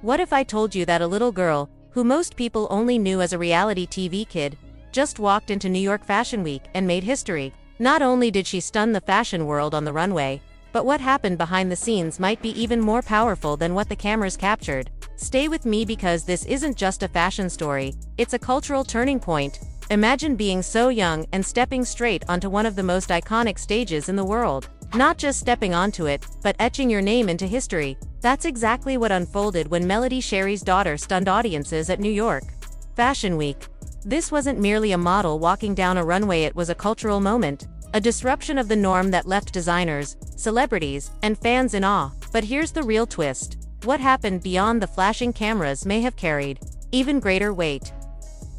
What if I told you that a little girl, who most people only knew as a reality TV kid, just walked into New York Fashion Week and made history? Not only did she stun the fashion world on the runway, but what happened behind the scenes might be even more powerful than what the cameras captured. Stay with me because this isn't just a fashion story, it's a cultural turning point. Imagine being so young and stepping straight onto one of the most iconic stages in the world. Not just stepping onto it, but etching your name into history. That's exactly what unfolded when Melody Shari's daughter stunned audiences at New York Fashion Week. This wasn't merely a model walking down a runway, it was a cultural moment, a disruption of the norm that left designers, celebrities, and fans in awe. But here's the real twist. What happened beyond the flashing cameras may have carried even greater weight.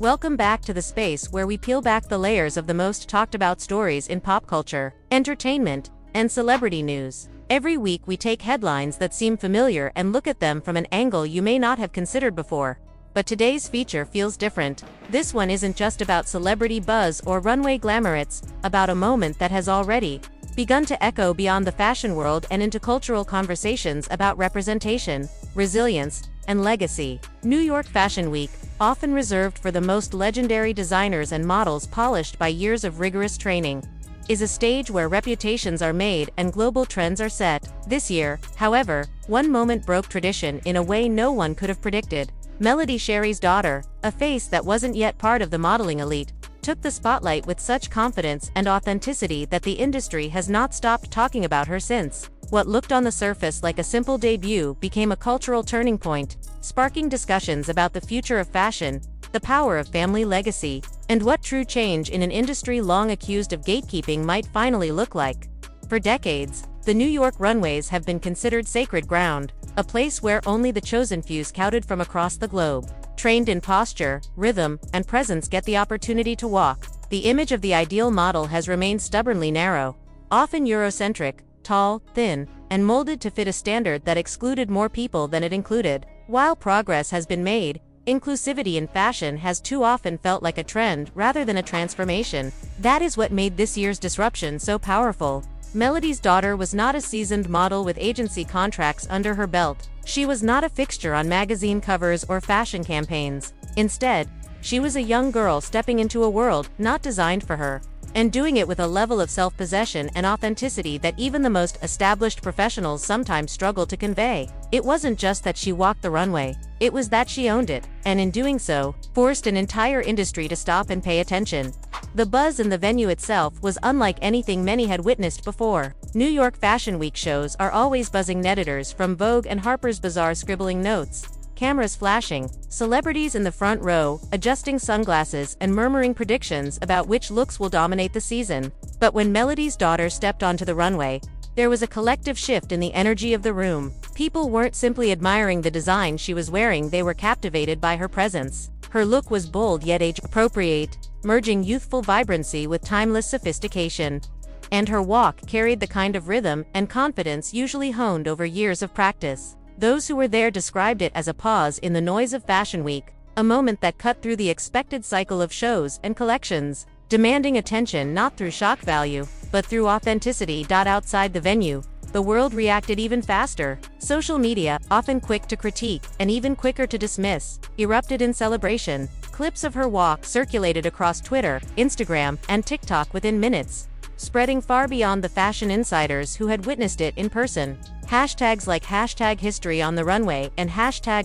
Welcome back to the space where we peel back the layers of the most talked about stories in pop culture, entertainment, and celebrity news. Every week we take headlines that seem familiar and look at them from an angle you may not have considered before. But today's feature feels different. This one isn't just about celebrity buzz or runway glamour, it's about a moment that has already begun to echo beyond the fashion world and into cultural conversations about representation, resilience, and legacy. New York Fashion Week, often reserved for the most legendary designers and models polished by years of rigorous training, is a stage where reputations are made and global trends are set. This year, however, one moment broke tradition in a way no one could have predicted. Melody Shari's daughter, a face that wasn't yet part of the modeling elite, took the spotlight with such confidence and authenticity that the industry has not stopped talking about her since. What looked on the surface like a simple debut became a cultural turning point, sparking discussions about the future of fashion, the power of family legacy, and what true change in an industry long accused of gatekeeping might finally look like. For decades, the New York runways have been considered sacred ground, a place where only the chosen few scouted from across the globe, trained in posture, rhythm, and presence, get the opportunity to walk. The image of the ideal model has remained stubbornly narrow, often Eurocentric, tall, thin, and molded to fit a standard that excluded more people than it included. While progress has been made, inclusivity in fashion has too often felt like a trend rather than a transformation. That is what made this year's disruption so powerful. Melody's daughter was not a seasoned model with agency contracts under her belt. She was not a fixture on magazine covers or fashion campaigns. Instead, she was a young girl stepping into a world not designed for her, and doing it with a level of self-possession and authenticity that even the most established professionals sometimes struggle to convey. It wasn't just that she walked the runway, it was that she owned it, and in doing so, forced an entire industry to stop and pay attention. The buzz in the venue itself was unlike anything many had witnessed before. New York Fashion Week shows are always buzzing, editors from Vogue and Harper's Bazaar scribbling notes, cameras flashing, celebrities in the front row, adjusting sunglasses and murmuring predictions about which looks will dominate the season. But when Melody's daughter stepped onto the runway, there was a collective shift in the energy of the room. People weren't simply admiring the design she was wearing, they were captivated by her presence. Her look was bold yet age-appropriate, merging youthful vibrancy with timeless sophistication. And her walk carried the kind of rhythm and confidence usually honed over years of practice. Those who were there described it as a pause in the noise of Fashion Week, a moment that cut through the expected cycle of shows and collections, demanding attention not through shock value, but through authenticity. Outside the venue, the world reacted even faster. Social media, often quick to critique and even quicker to dismiss, erupted in celebration. Clips of her walk circulated across Twitter, Instagram, and TikTok within minutes, spreading far beyond the fashion insiders who had witnessed it in person. Hashtags like #history on the runway and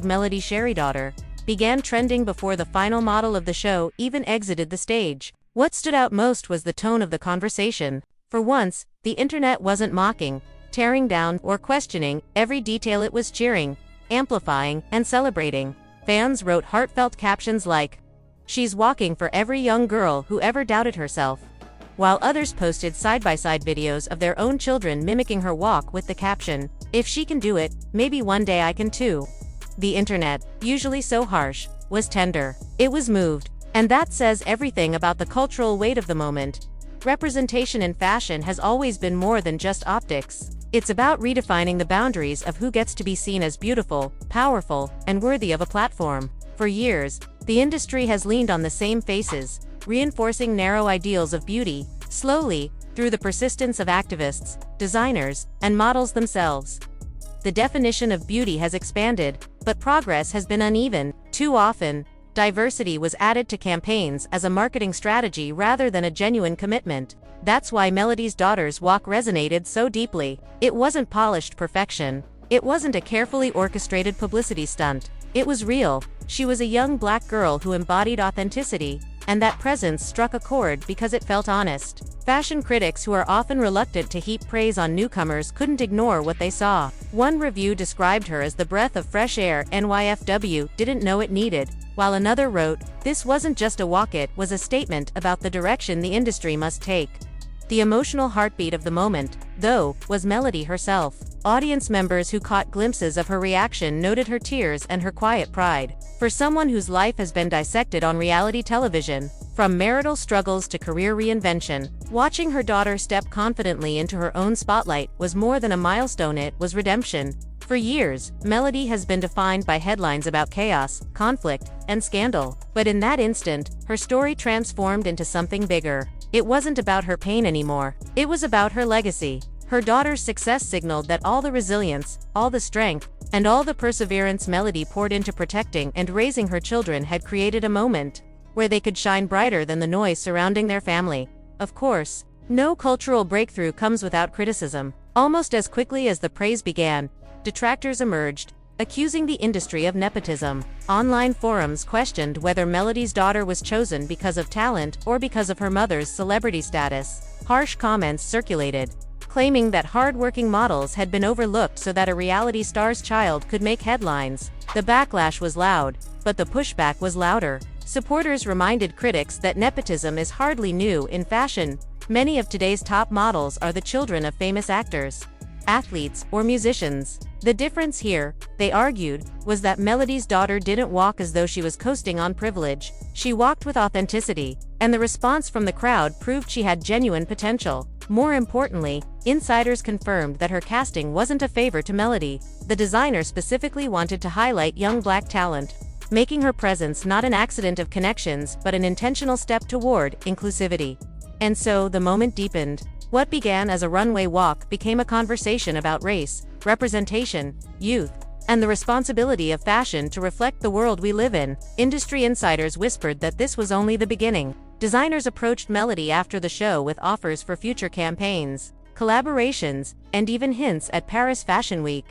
#Melody Shari daughter began trending before the final model of the show even exited the stage. What stood out most was the tone of the conversation. For once, the internet wasn't mocking, tearing down, or questioning every detail. It was cheering, amplifying, and celebrating. Fans wrote heartfelt captions like, "She's walking for every young girl who ever doubted herself," while others posted side-by-side videos of their own children mimicking her walk with the caption, "If she can do it, maybe one day I can too." The internet, usually so harsh, was tender. It was moved. And that says everything about the cultural weight of the moment. Representation in fashion has always been more than just optics. It's about redefining the boundaries of who gets to be seen as beautiful, powerful, and worthy of a platform. For years, the industry has leaned on the same faces, reinforcing narrow ideals of beauty. Slowly, through the persistence of activists, designers, and models themselves, the definition of beauty has expanded. but progress has been uneven. Too often, diversity was added to campaigns as a marketing strategy rather than a genuine commitment. That's why Melody's daughter's walk resonated so deeply. It wasn't polished perfection. It wasn't a carefully orchestrated publicity stunt. It was real. She was a young black girl who embodied authenticity, and that presence struck a chord because it felt honest. Fashion critics who are often reluctant to heap praise on newcomers couldn't ignore what they saw. One review described her as the breath of fresh air NYFW didn't know it needed, while another wrote, "This wasn't just a walk, it was a statement about the direction the industry must take." The emotional heartbeat of the moment, though, was Melody herself. Audience members who caught glimpses of her reaction noted her tears and her quiet pride. For someone whose life has been dissected on reality television, from marital struggles to career reinvention, watching her daughter step confidently into her own spotlight was more than a milestone, it was redemption. For years, Melody has been defined by headlines about chaos, conflict, and scandal. But in that instant, her story transformed into something bigger. It wasn't about her pain anymore. It was about her legacy. Her daughter's success signaled that all the resilience, all the strength, and all the perseverance Melody poured into protecting and raising her children had created a moment where they could shine brighter than the noise surrounding their family. Of course, no cultural breakthrough comes without criticism. Almost as quickly as the praise began, detractors emerged, accusing the industry of nepotism. Online forums questioned whether Melody's daughter was chosen because of talent or because of her mother's celebrity status. Harsh comments circulated, claiming that hard-working models had been overlooked so that a reality star's child could make headlines. The backlash was loud, but the pushback was louder. Supporters reminded critics that nepotism is hardly new in fashion. Many of today's top models are the children of famous actors, athletes, or musicians. The difference here, they argued, was that Melody's daughter didn't walk as though she was coasting on privilege. She walked with authenticity, and the response from the crowd proved she had genuine potential. More importantly, insiders confirmed that her casting wasn't a favor to Melody. The designer specifically wanted to highlight young black talent, making her presence not an accident of connections but an intentional step toward inclusivity. And so the moment deepened. What began as a runway walk became a conversation about race, representation, youth, and the responsibility of fashion to reflect the world we live in. Industry insiders whispered that this was only the beginning. Designers approached Melody after the show with offers for future campaigns, collaborations, and even hints at Paris Fashion Week.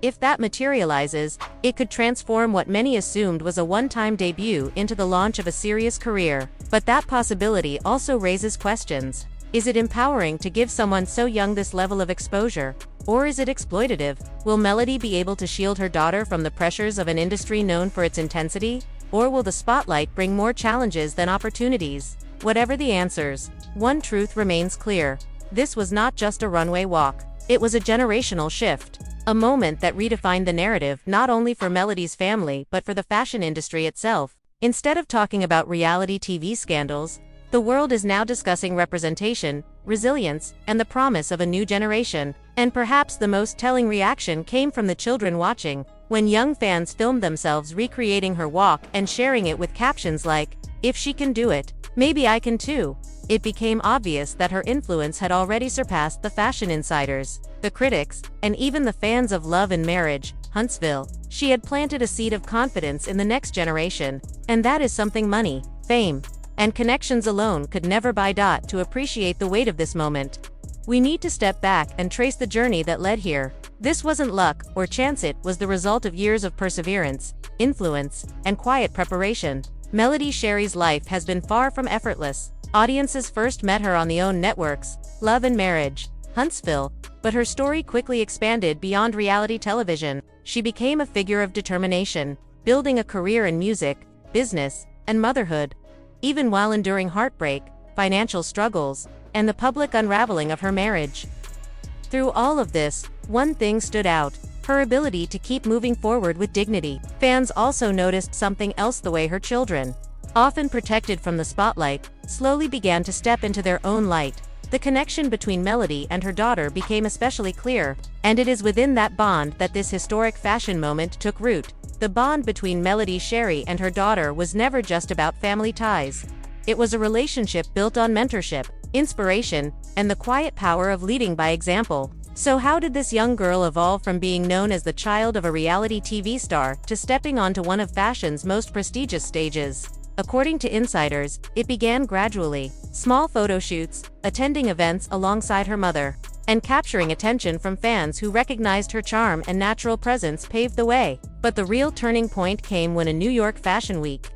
If that materializes, it could transform what many assumed was a one-time debut into the launch of a serious career. But that possibility also raises questions. Is it empowering to give someone so young this level of exposure? Or is it exploitative? Will Melody be able to shield her daughter from the pressures of an industry known for its intensity? Or will the spotlight bring more challenges than opportunities? Whatever the answers, one truth remains clear. This was not just a runway walk. It was a generational shift. A moment that redefined the narrative not only for Melody's family but for the fashion industry itself. Instead of talking about reality TV scandals, the world is now discussing representation, resilience, and the promise of a new generation. And perhaps the most telling reaction came from the children watching, when young fans filmed themselves recreating her walk and sharing it with captions like, "If she can do it, maybe I can too." It became obvious that her influence had already surpassed the fashion insiders, the critics, and even the fans of Love and Marriage, Huntsville. She had planted a seed of confidence in the next generation, and that is something money, fame, and connections alone could never buy. To appreciate the weight of this moment, we need to step back and trace the journey that led here. This wasn't luck or chance, it was the result of years of perseverance, influence, and quiet preparation. Melody Shari's life has been far from effortless. Audiences first met her on the OWN networks, Love and Marriage, Huntsville, but her story quickly expanded beyond reality television. She became a figure of determination, building a career in music, business, and motherhood. Even while enduring heartbreak, financial struggles, and the public unraveling of her marriage. Through all of this, one thing stood out: her ability to keep moving forward with dignity. Fans also noticed something else: the way her children, often protected from the spotlight, slowly began to step into their own light. The connection between Melody and her daughter became especially clear, and it is within that bond that this historic fashion moment took root. The bond between Melody Shari and her daughter was never just about family ties. It was a relationship built on mentorship, inspiration, and the quiet power of leading by example. So how did this young girl evolve from being known as the child of a reality TV star to stepping onto one of fashion's most prestigious stages? According to insiders, it began gradually. Small photo shoots, attending events alongside her mother, and capturing attention from fans who recognized her charm and natural presence paved the way. But the real turning point came when a New York Fashion Week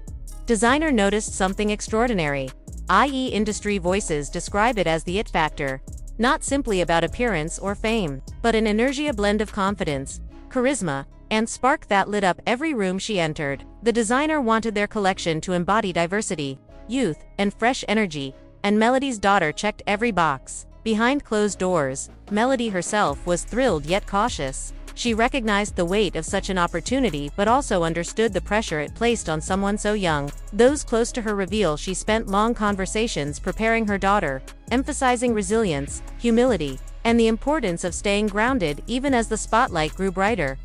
designer noticed something extraordinary, i.e. industry voices describe it as the it factor. Not simply about appearance or fame, but an energia blend of confidence, charisma, and spark that lit up every room she entered. The designer wanted their collection to embody diversity, youth, and fresh energy, and Melody's daughter checked every box. Behind closed doors, Melody herself was thrilled yet cautious. She recognized the weight of such an opportunity but also understood the pressure it placed on someone so young. Those close to her reveal she spent long conversations preparing her daughter, emphasizing resilience, humility, and the importance of staying grounded even as the spotlight grew brighter.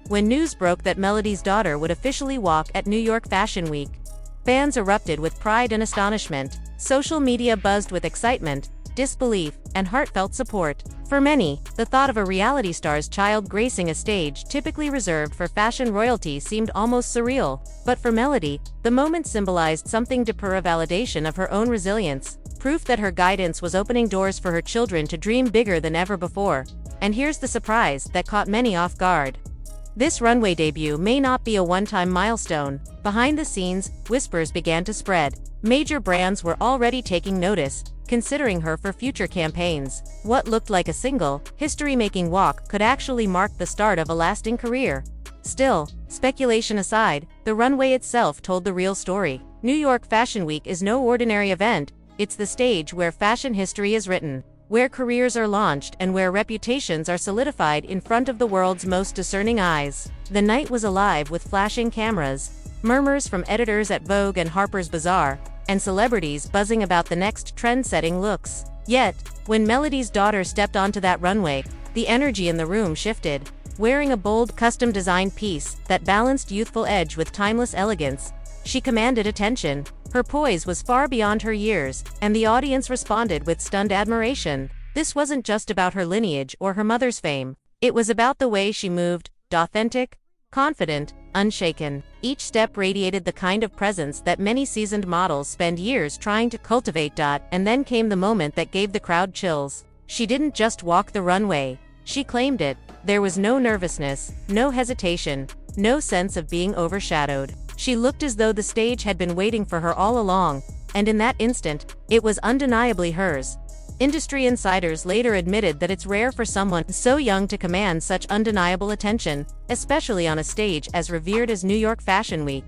When news broke that Melody's daughter would officially walk at New York Fashion Week, fans erupted with pride and astonishment. Social media buzzed with excitement, disbelief, and heartfelt support. For many, the thought of a reality star's child gracing a stage typically reserved for fashion royalty seemed almost surreal. But for Melody, the moment symbolized something deeper: a validation of her own resilience, proof that her guidance was opening doors for her children to dream bigger than ever before. And here's the surprise that caught many off guard. This runway debut may not be a one-time milestone. Behind the scenes, whispers began to spread. Major brands were already taking notice, considering her for future campaigns. What looked like a single, history-making walk could actually mark the start of a lasting career. Still, speculation aside, the runway itself told the real story. New York Fashion Week is no ordinary event. It's the stage where fashion history is written, where careers are launched, and where reputations are solidified in front of the world's most discerning eyes. The night was alive with flashing cameras, murmurs from editors at Vogue and Harper's Bazaar, and celebrities buzzing about the next trend-setting looks. Yet, when Melody's daughter stepped onto that runway, the energy in the room shifted. Wearing a bold, custom-designed piece that balanced youthful edge with timeless elegance, she commanded attention. Her poise was far beyond her years, and the audience responded with stunned admiration. This wasn't just about her lineage or her mother's fame. It was about the way she moved, authentic, confident, unshaken. Each step radiated the kind of presence that many seasoned models spend years trying to cultivate. And then came the moment that gave the crowd chills. She didn't just walk the runway, she claimed it. There was no nervousness, no hesitation, no sense of being overshadowed. She looked as though the stage had been waiting for her all along, and in that instant, it was undeniably hers. Industry insiders later admitted that it's rare for someone so young to command such undeniable attention, especially on a stage as revered as New York Fashion Week.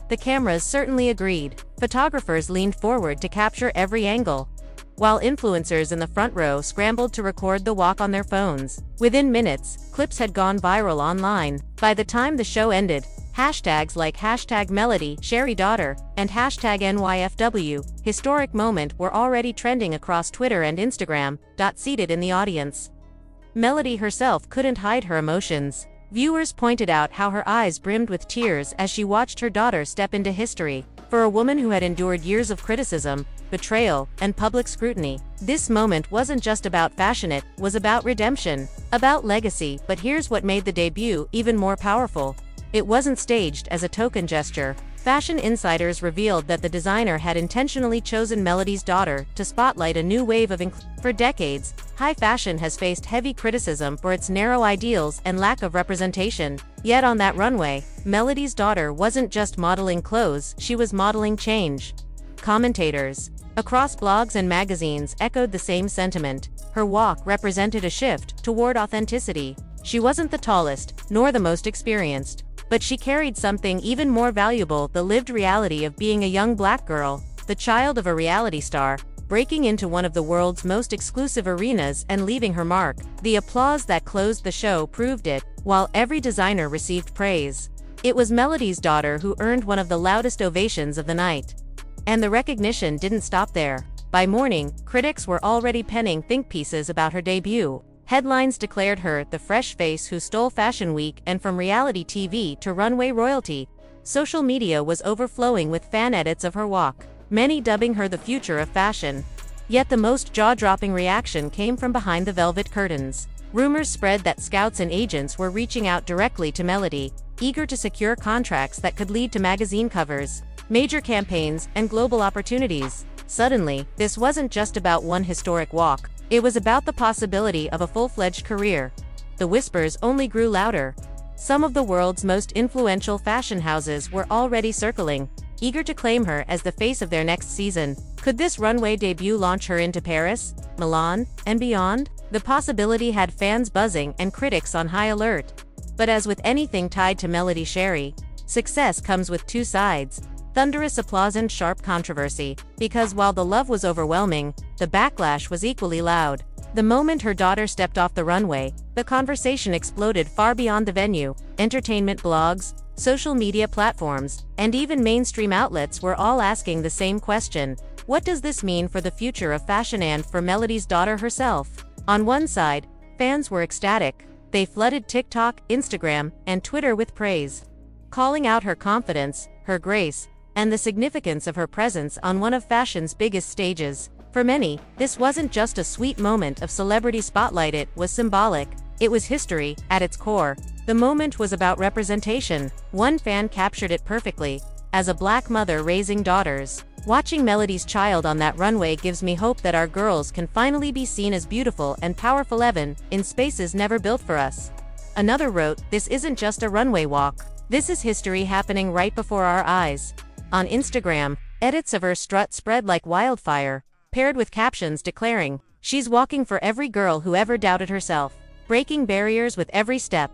The cameras certainly agreed. Photographers leaned forward to capture every angle, while influencers in the front row scrambled to record the walk on their phones. Within minutes, clips had gone viral online. By the time the show ended, hashtags like #Melody, Shari daughter, and #NYFW, historic moment, were already trending across Twitter and Instagram. Seated in the audience, Melody herself couldn't hide her emotions. Viewers pointed out how her eyes brimmed with tears as she watched her daughter step into history. For a woman who had endured years of criticism, betrayal, and public scrutiny, this moment wasn't just about fashion, it was about redemption, about legacy. But here's what made the debut even more powerful. It wasn't staged as a token gesture. Fashion insiders revealed that the designer had intentionally chosen Melody's daughter to spotlight a new wave of inclusion. For decades, high fashion has faced heavy criticism for its narrow ideals and lack of representation. Yet on that runway, Melody's daughter wasn't just modeling clothes, she was modeling change. Commentators across blogs and magazines echoed the same sentiment. Her walk represented a shift toward authenticity. She wasn't the tallest, nor the most experienced, but she carried something even more valuable: the lived reality of being a young black girl, the child of a reality star, breaking into one of the world's most exclusive arenas and leaving her mark. The applause that closed the show proved it. While every designer received praise, it was Melody's daughter who earned one of the loudest ovations of the night. And the recognition didn't stop there. By morning, critics were already penning think pieces about her debut. Headlines declared her the fresh face who stole Fashion Week, and from reality TV to runway royalty, social media was overflowing with fan edits of her walk, many dubbing her the future of fashion. Yet the most jaw-dropping reaction came from behind the velvet curtains. Rumors spread that scouts and agents were reaching out directly to Melody, eager to secure contracts that could lead to magazine covers, major campaigns, and global opportunities. Suddenly, this wasn't just about one historic walk, it was about the possibility of a full-fledged career. The whispers only grew louder. Some of the world's most influential fashion houses were already circling, eager to claim her as the face of their next season. Could this runway debut launch her into Paris, Milan, and beyond? The possibility had fans buzzing and critics on high alert. But as with anything tied to Melody Shari, success comes with two sides: thunderous applause and sharp controversy, because while the love was overwhelming, the backlash was equally loud. The moment her daughter stepped off the runway, the conversation exploded far beyond the venue. Entertainment blogs, social media platforms, and even mainstream outlets were all asking the same question: what does this mean for the future of fashion and for Melody's daughter herself? On one side, fans were ecstatic. They flooded TikTok, Instagram, and Twitter with praise, calling out her confidence, her grace, and the significance of her presence on one of fashion's biggest stages. For many, this wasn't just a sweet moment of celebrity spotlight, it was symbolic. It was history, at its core. The moment was about representation. One fan captured it perfectly: as a black mother raising daughters, watching Melody's child on that runway gives me hope that our girls can finally be seen as beautiful and powerful even in spaces never built for us. Another wrote, "This isn't just a runway walk. This is history happening right before our eyes." On Instagram, edits of her strut spread like wildfire, paired with captions declaring, "She's walking for every girl who ever doubted herself, breaking barriers with every step."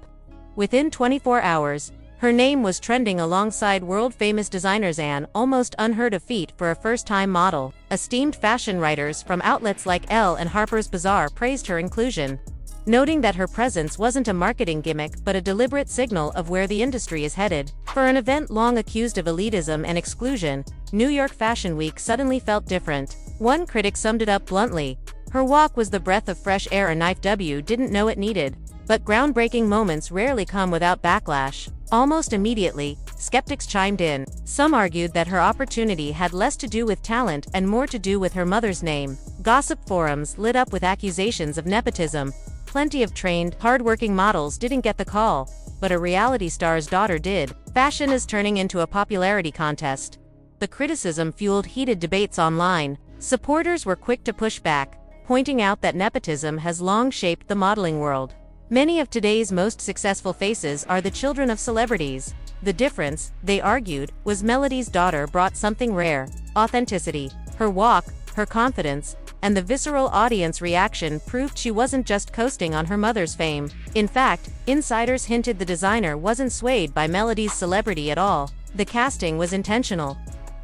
Within 24 hours, her name was trending alongside world-famous designers, an almost unheard-of feat for a first-time model. Esteemed fashion writers from outlets like Elle and Harper's Bazaar praised her inclusion, noting that her presence wasn't a marketing gimmick but a deliberate signal of where the industry is headed. For an event long accused of elitism and exclusion, New York Fashion Week suddenly felt different. One critic summed it up bluntly: her walk was the breath of fresh air a knife W didn't know it needed. But groundbreaking moments rarely come without backlash. Almost immediately, skeptics chimed in. Some argued that her opportunity had less to do with talent and more to do with her mother's name. Gossip forums lit up with accusations of nepotism. Plenty of trained, hardworking models didn't get the call, but a reality star's daughter did. Fashion is turning into a popularity contest. The criticism fueled heated debates online. Supporters were quick to push back, pointing out that nepotism has long shaped the modeling world. Many of today's most successful faces are the children of celebrities. The difference, they argued, was Melody's daughter brought something rare: authenticity. Her walk, her confidence, and the visceral audience reaction proved she wasn't just coasting on her mother's fame. In fact, insiders hinted the designer wasn't swayed by Melody's celebrity at all. The casting was intentional,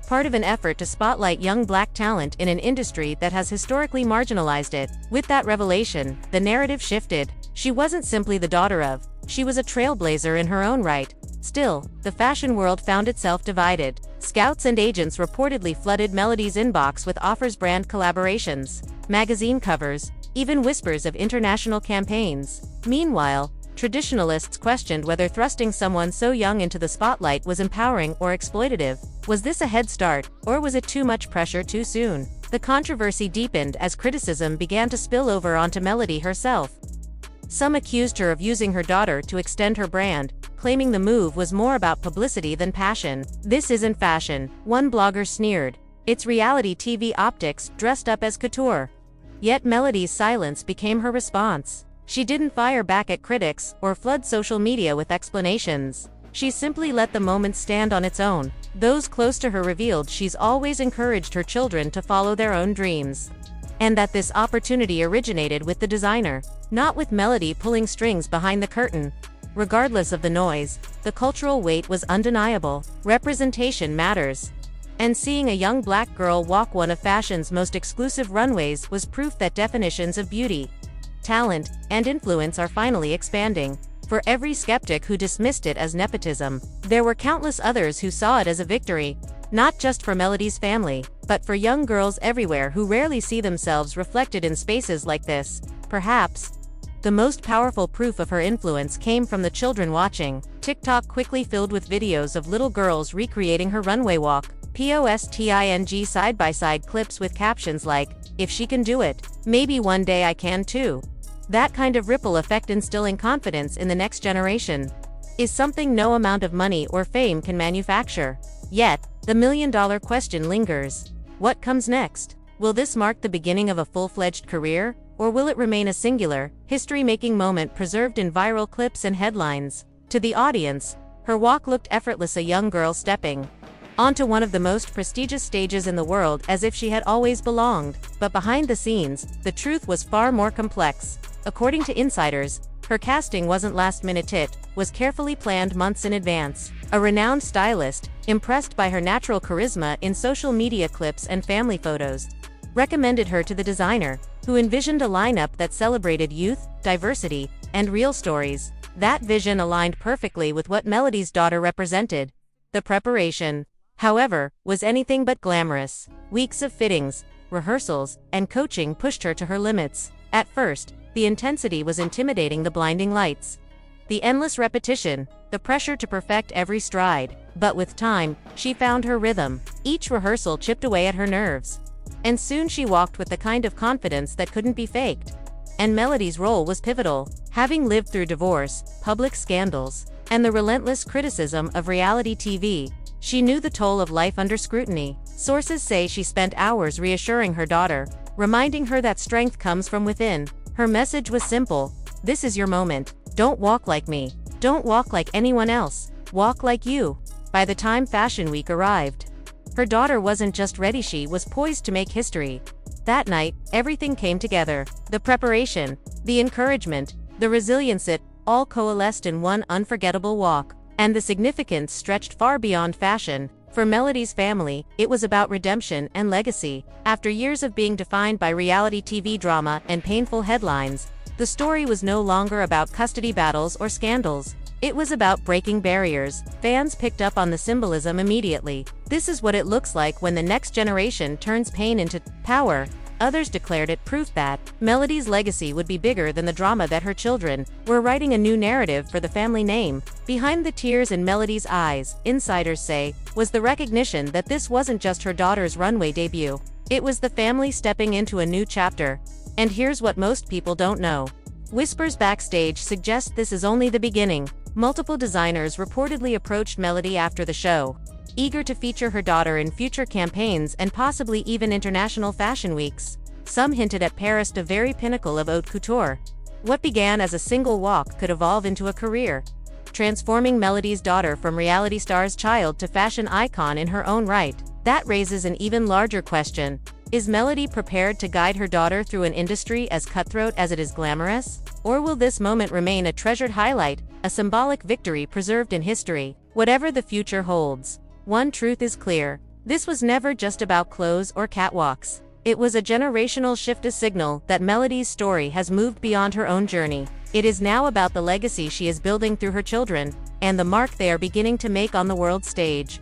part of an effort to spotlight young black talent in an industry that has historically marginalized it. With that revelation, the narrative shifted. She wasn't simply the daughter of, she was a trailblazer in her own right. Still, the fashion world found itself divided. Scouts and agents reportedly flooded Melody's inbox with offers, brand collaborations, magazine covers, even whispers of international campaigns. Meanwhile, traditionalists questioned whether thrusting someone so young into the spotlight was empowering or exploitative. Was this a head start, or was it too much pressure too soon? The controversy deepened as criticism began to spill over onto Melody herself. Some accused her of using her daughter to extend her brand, claiming the move was more about publicity than passion. "This isn't fashion," one blogger sneered. "It's reality TV optics dressed up as couture." Yet Melody's silence became her response. She didn't fire back at critics or flood social media with explanations. She simply let the moment stand on its own. Those close to her revealed she's always encouraged her children to follow their own dreams, and that this opportunity originated with the designer, not with Melody pulling strings behind the curtain. Regardless of the noise, the cultural weight was undeniable. Representation matters. And seeing a young black girl walk one of fashion's most exclusive runways was proof that definitions of beauty, talent, and influence are finally expanding. For every skeptic who dismissed it as nepotism, there were countless others who saw it as a victory. Not just for Melody's family, but for young girls everywhere who rarely see themselves reflected in spaces like this. Perhaps the most powerful proof of her influence came from the children watching. TikTok quickly filled with videos of little girls recreating her runway walk. Posting side-by-side clips with captions like, "If she can do it, maybe one day I can too." That kind of ripple effect instilling confidence in the next generation is something no amount of money or fame can manufacture. Yet, the million-dollar question lingers. What comes next? Will this mark the beginning of a full-fledged career, or will it remain a singular, history-making moment preserved in viral clips and headlines? To the audience, her walk looked effortless, a young girl stepping onto one of the most prestigious stages in the world as if she had always belonged. But behind the scenes, the truth was far more complex. According to insiders, her casting wasn't last-minute, it was carefully planned months in advance. A renowned stylist, impressed by her natural charisma in social media clips and family photos, recommended her to the designer, who envisioned a lineup that celebrated youth, diversity, and real stories. That vision aligned perfectly with what Melody's daughter represented. The preparation, however, was anything but glamorous. Weeks of fittings, rehearsals, and coaching pushed her to her limits. At first, the intensity was intimidating, the blinding lights, the endless repetition, the pressure to perfect every stride. But with time, she found her rhythm. Each rehearsal chipped away at her nerves, and soon she walked with the kind of confidence that couldn't be faked. And Melody's role was pivotal. Having lived through divorce, public scandals, and the relentless criticism of reality TV, she knew the toll of life under scrutiny. Sources say she spent hours reassuring her daughter, reminding her that strength comes from within. Her message was simple: this is your moment. Don't walk like me. Don't walk like anyone else. Walk like you. By the time Fashion Week arrived, her daughter wasn't just ready, she was poised to make history. That night, everything came together. The preparation, the encouragement, the resilience, it all coalesced in one unforgettable walk. And the significance stretched far beyond fashion. For Melody's family, it was about redemption and legacy. After years of being defined by reality TV drama and painful headlines, the story was no longer about custody battles or scandals. It was about breaking barriers. Fans picked up on the symbolism immediately. This is what it looks like when the next generation turns pain into power. Others declared it proof that Melody's legacy would be bigger than the drama, that her children were writing a new narrative for the family name. Behind the tears in Melody's eyes, insiders say, was the recognition that this wasn't just her daughter's runway debut. It was the family stepping into a new chapter. And here's what most people don't know. Whispers backstage suggest this is only the beginning. Multiple designers reportedly approached Melody after the show, eager to feature her daughter in future campaigns and possibly even international fashion weeks. Some hinted at Paris, the very pinnacle of haute couture. What began as a single walk could evolve into a career, transforming Melody's daughter from reality star's child to fashion icon in her own right. That raises an even larger question. Is Melody prepared to guide her daughter through an industry as cutthroat as it is glamorous? Or will this moment remain a treasured highlight, a symbolic victory preserved in history? Whatever the future holds, one truth is clear: this was never just about clothes or catwalks. It was a generational shift, a signal that Melody's story has moved beyond her own journey. It is now about the legacy she is building through her children, and the mark they are beginning to make on the world stage.